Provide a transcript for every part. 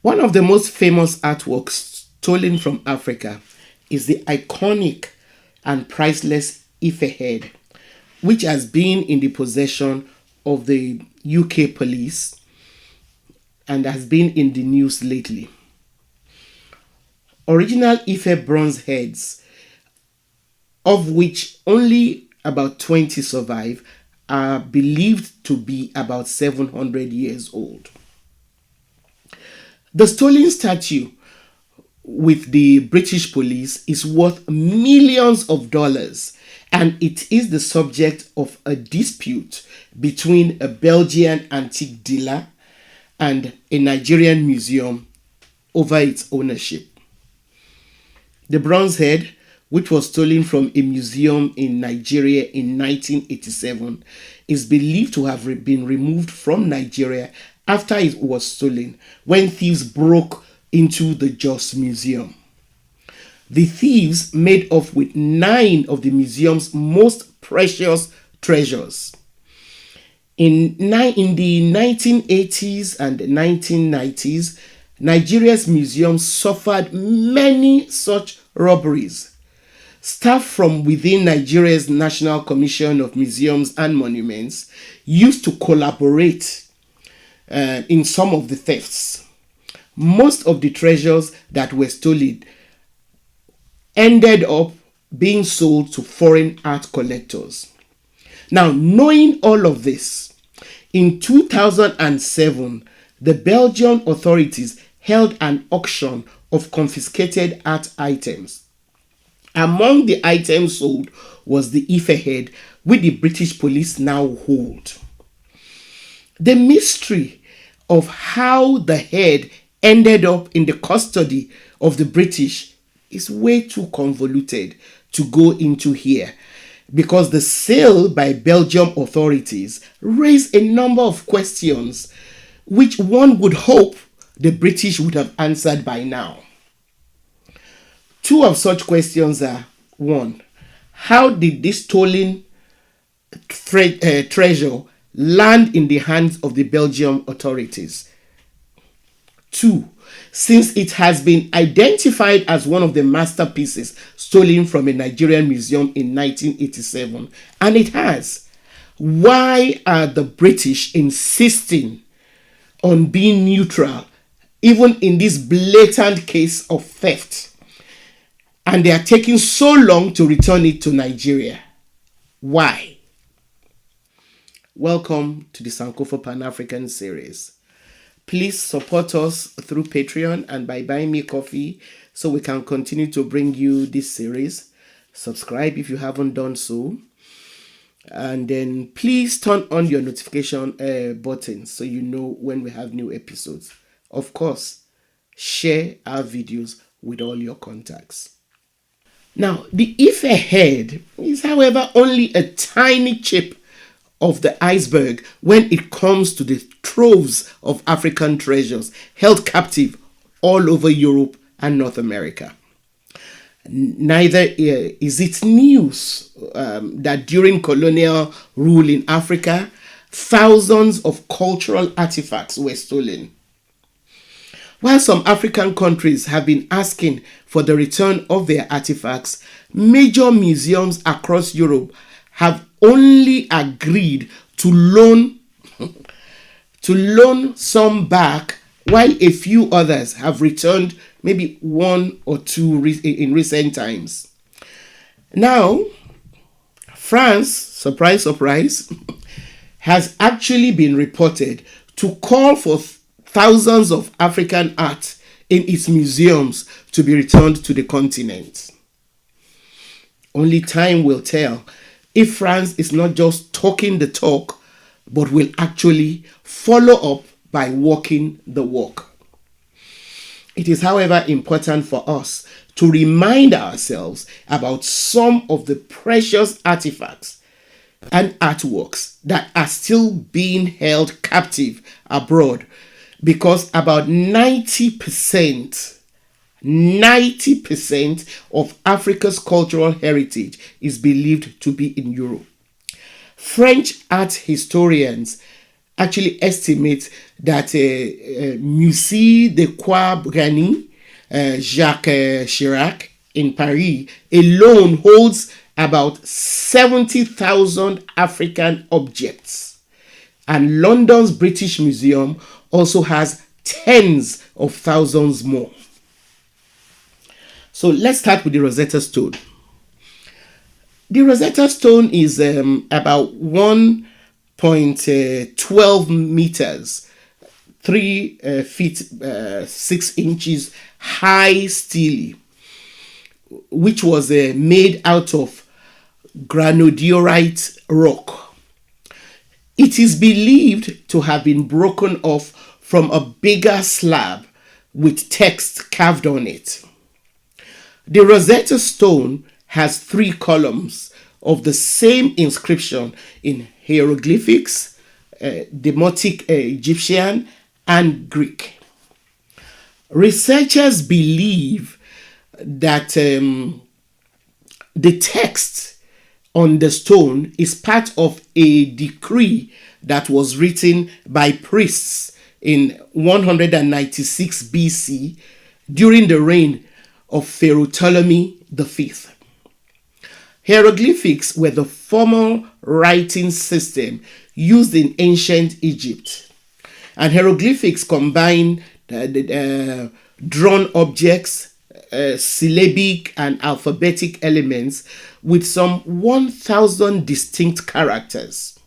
One of the most famous artworks stolen from Africa is the iconic and priceless Ife head, which has been in the possession of the UK police and has been in the news lately. Original Ife bronze heads, of which only about 20 survive, are believed to be about 700 years old. The stolen statue with the British police is worth millions of dollars, and it is the subject of a dispute between a Belgian antique dealer and a Nigerian museum over its ownership. The bronze head, which was stolen from a museum in Nigeria in 1987, is believed to have been removed from Nigeria after it was stolen when thieves broke into the Jos Museum. The thieves made off with 9 of the museum's most precious treasures. In the 1980s and 1990s, Nigeria's museums suffered many such robberies. Staff from within Nigeria's National Commission of Museums and Monuments used to collaborate in some of the thefts. Most of the treasures that were stolen ended up being sold to foreign art collectors. Now, knowing all of this, in 2007, the Belgian authorities held an auction of confiscated art items. Among the items sold was the Ife head, which the British police now hold. The mystery of how the head ended up in the custody of the British is way too convoluted to go into here, because the sale by Belgian authorities raised a number of questions which one would hope the British would have answered by now. 2 of such questions are: 1. How did this stolen treasure land in the hands of the Belgian authorities? 2. Since it has been identified as one of the masterpieces stolen from a Nigerian museum in 1987, and it has, why are the British insisting on being neutral even in this blatant case of theft? And they are taking so long to return it to Nigeria. Why? Welcome to the Sankofa Pan-African series. Please support us through Patreon and by buying me coffee so we can continue to bring you this series. Subscribe if you haven't done so. And then please turn on your notification button so you know when we have new episodes. Of course, share our videos with all your contacts. Now, the Ife head is, however, only a tiny chip of the iceberg when it comes to the troves of African treasures held captive all over Europe and North America. Neither is it news that during colonial rule in Africa, thousands of cultural artifacts were stolen. While some African countries have been asking for the return of their artifacts, major museums across Europe have only agreed to loan some back, while a few others have returned maybe 1 or 2 in recent times. Now, France, surprise, surprise, has actually been reported to call for thousands of African art in its museums to be returned to the continent. Only time will tell if France is not just talking the talk, but will actually follow up by walking the walk. It is, however, important for us to remind ourselves about some of the precious artifacts and artworks that are still being held captive abroad, because about 90% of Africa's cultural heritage is believed to be in Europe. French art historians actually estimates that Musée de Croix Gani, Jacques Chirac in Paris alone holds about 70,000 African objects. And London's British Museum also has tens of thousands more. So let's start with the Rosetta Stone. The Rosetta Stone is about 1.12 meters, 3 feet 6 inches high stele, which was made out of granodiorite rock. It is believed to have been broken off from a bigger slab with text carved on it. The Rosetta Stone has 3 columns of the same inscription in hieroglyphics, Demotic Egyptian, and Greek. Researchers believe that the text on the stone is part of a decree that was written by priests in 196 BC during the reign of Pharaoh Ptolemy V. Hieroglyphics were the formal writing system used in ancient Egypt. And hieroglyphics combine drawn objects, syllabic and alphabetic elements with some 1,000 distinct characters.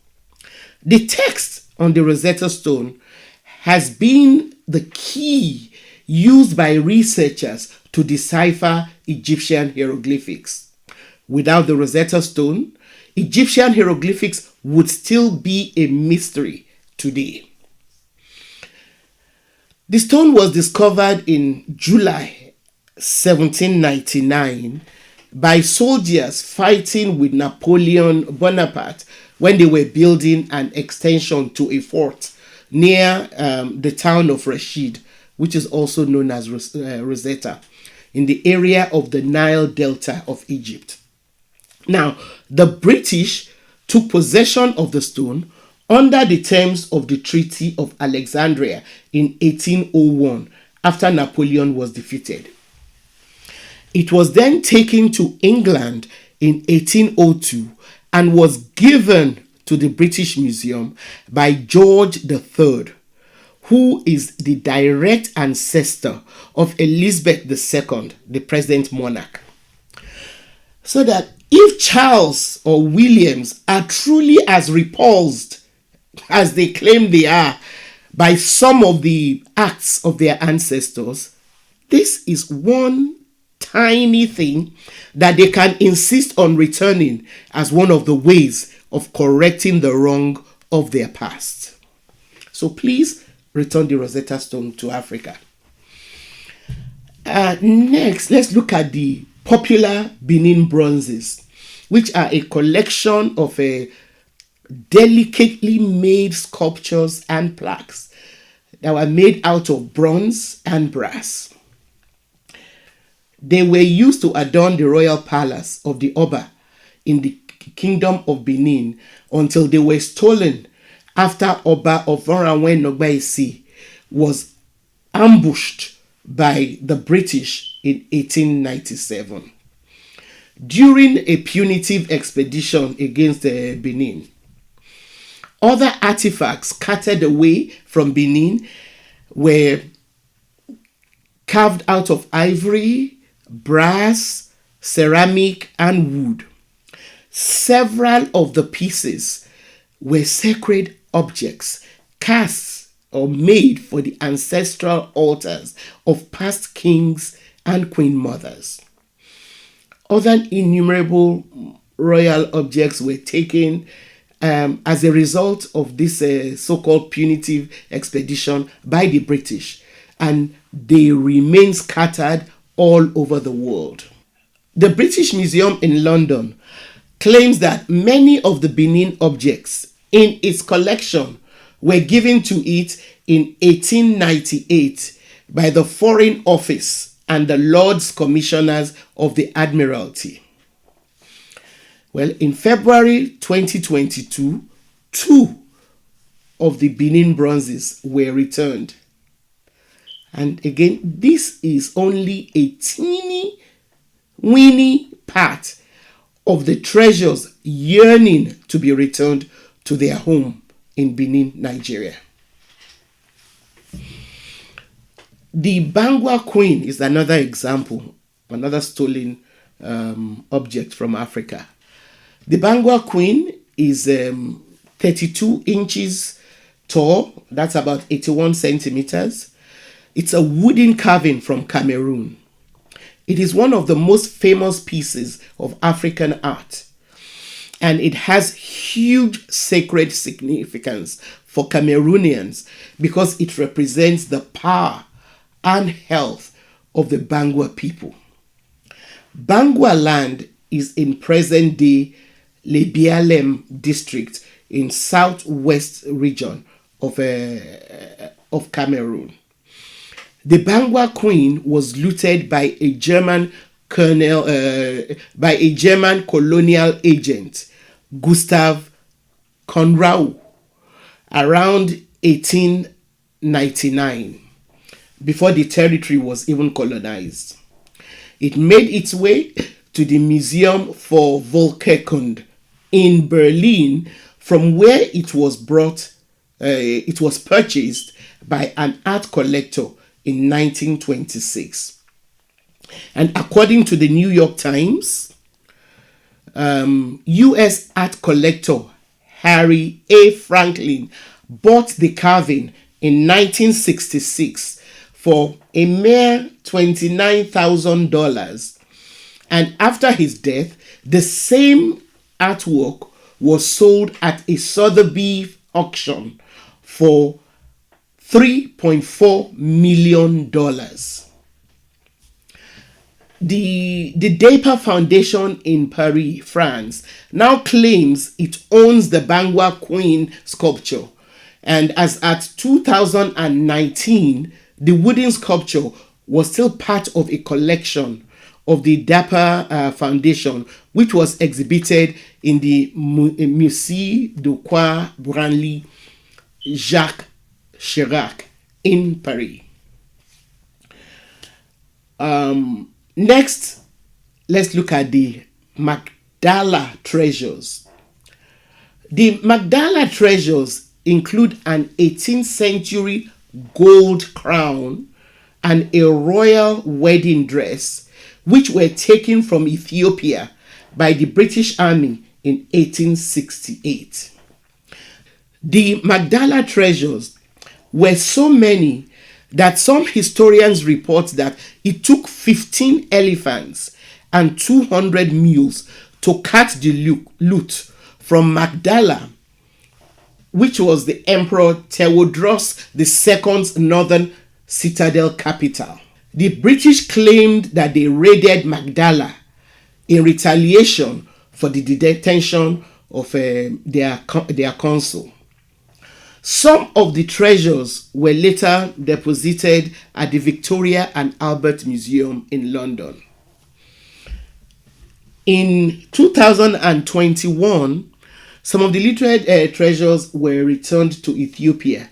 The text on the Rosetta Stone has been the key used by researchers to decipher Egyptian hieroglyphics. Without the Rosetta Stone, Egyptian hieroglyphics would still be a mystery today. The stone was discovered in July 1799 by soldiers fighting with Napoleon Bonaparte when they were building an extension to a fort near the town of Rashid, which is also known as Rosetta, in the area of the Nile Delta of Egypt. Now, the British took possession of the stone under the terms of the Treaty of Alexandria in 1801 after Napoleon was defeated. It was then taken to England in 1802 and was given to the British Museum by George III, who is the direct ancestor of Elizabeth II, the present monarch. So that if Charles or Williams are truly as repulsed as they claim they are by some of the acts of their ancestors, this is one tiny thing that they can insist on returning as one of the ways of correcting the wrong of their past. So please return the Rosetta Stone to Africa. Next, let's look at the popular Benin Bronzes, which are a collection of delicately made sculptures and plaques that were made out of bronze and brass. They were used to adorn the royal palace of the Oba in the Kingdom of Benin until they were stolen after Oba of Oranwen Nogbaisi was ambushed by the British in 1897 during a punitive expedition against Benin. Other artifacts scattered away from Benin were carved out of ivory, brass, ceramic, and wood. Several of the pieces were sacred objects cast or made for the ancestral altars of past kings and queen mothers. Other innumerable royal objects were taken as a result of this so-called punitive expedition by the British, and they remain scattered all over the world. The British Museum in London claims that many of the Benin objects in its collection were given to it in 1898 by the Foreign Office and the Lords Commissioners of the Admiralty. Well, in February 2022, 2 of the Benin Bronzes were returned. And again, this is only a teeny weeny part of the treasures yearning to be returned to their home in Benin, Nigeria. The Banga Queen is another example, another stolen object from Africa. The Banga Queen is 32 inches tall, that's about 81 centimeters. It's a wooden carving from Cameroon. It is one of the most famous pieces of African art, and it has huge sacred significance for Cameroonians because it represents the power and health of the Bangwa people. Bangwa land is in present-day Lebialem district in southwest region of Cameroon. The Banga Queen was looted by a German colonial agent, Gustav Conrau, around 1899, before the territory was even colonized. It made its way to the Museum for Volkerkunde in Berlin, from where it was purchased by an art collector in 1926. And according to the New York Times, U.S. art collector Harry A. Franklin bought the carving in 1966 for a mere $29,000. And after his death, the same artwork was sold at a Sotheby's auction for $3.4 million. The Dapa Foundation in Paris, France, now claims it owns the Banga Queen sculpture. And as at 2019, the wooden sculpture was still part of a collection of the Dapa Foundation, which was exhibited in the Musée de Croix Branly Jacques Chirac in Paris. Next, let's look at the Mdala Treasures. The Mdala Treasures include an 18th century gold crown and a royal wedding dress, which were taken from Ethiopia by the British Army in 1868. The Mdala Treasures were so many that some historians report that it took 15 elephants and 200 mules to cart the loot from Mdala, which was the Emperor Theodosius II's northern citadel capital. The British claimed that they raided Mdala in retaliation for the detention of their consul. Some of the treasures were later deposited at the Victoria and Albert Museum in London. In 2021, some of the looted treasures were returned to Ethiopia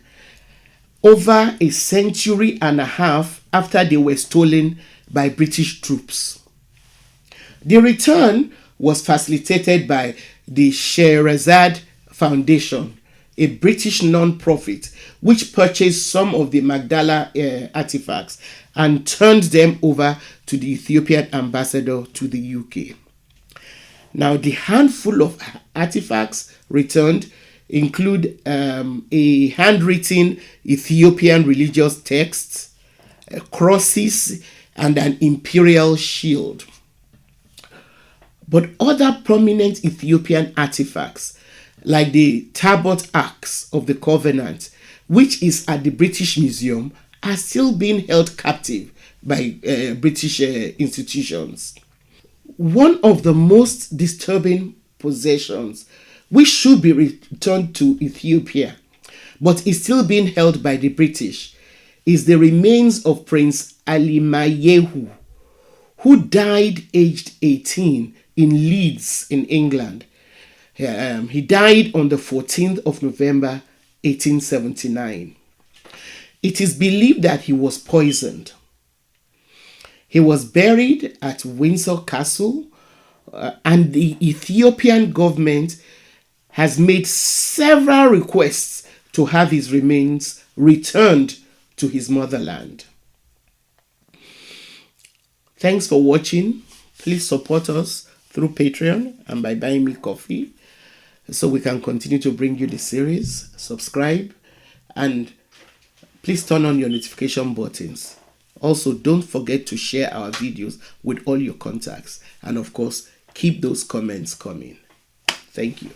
over a century and a half after they were stolen by British troops. The return was facilitated by the Sherazade Foundation, a British non-profit which purchased some of the Mdala artifacts and turned them over to the Ethiopian ambassador to the UK. Now, the handful of artifacts returned include a handwritten Ethiopian religious text, crosses, and an imperial shield. But other prominent Ethiopian artifacts, like the Tabot Axe of the Covenant, which is at the British Museum, are still being held captive by British institutions. One of the most disturbing possessions, which should be returned to Ethiopia, but is still being held by the British, is the remains of Prince Alimayehu, who died aged 18 in Leeds in England. He died on the 14th of November 1879. It is believed that he was poisoned. He was buried at Windsor Castle, and the Ethiopian government has made several requests to have his remains returned to his motherland. Thanks for watching. Please support us through Patreon and by buying me coffee so we can continue to bring you the series. Subscribe and please turn on your notification buttons. Also, don't forget to share our videos with all your contacts. And of course, keep those comments coming. Thank you.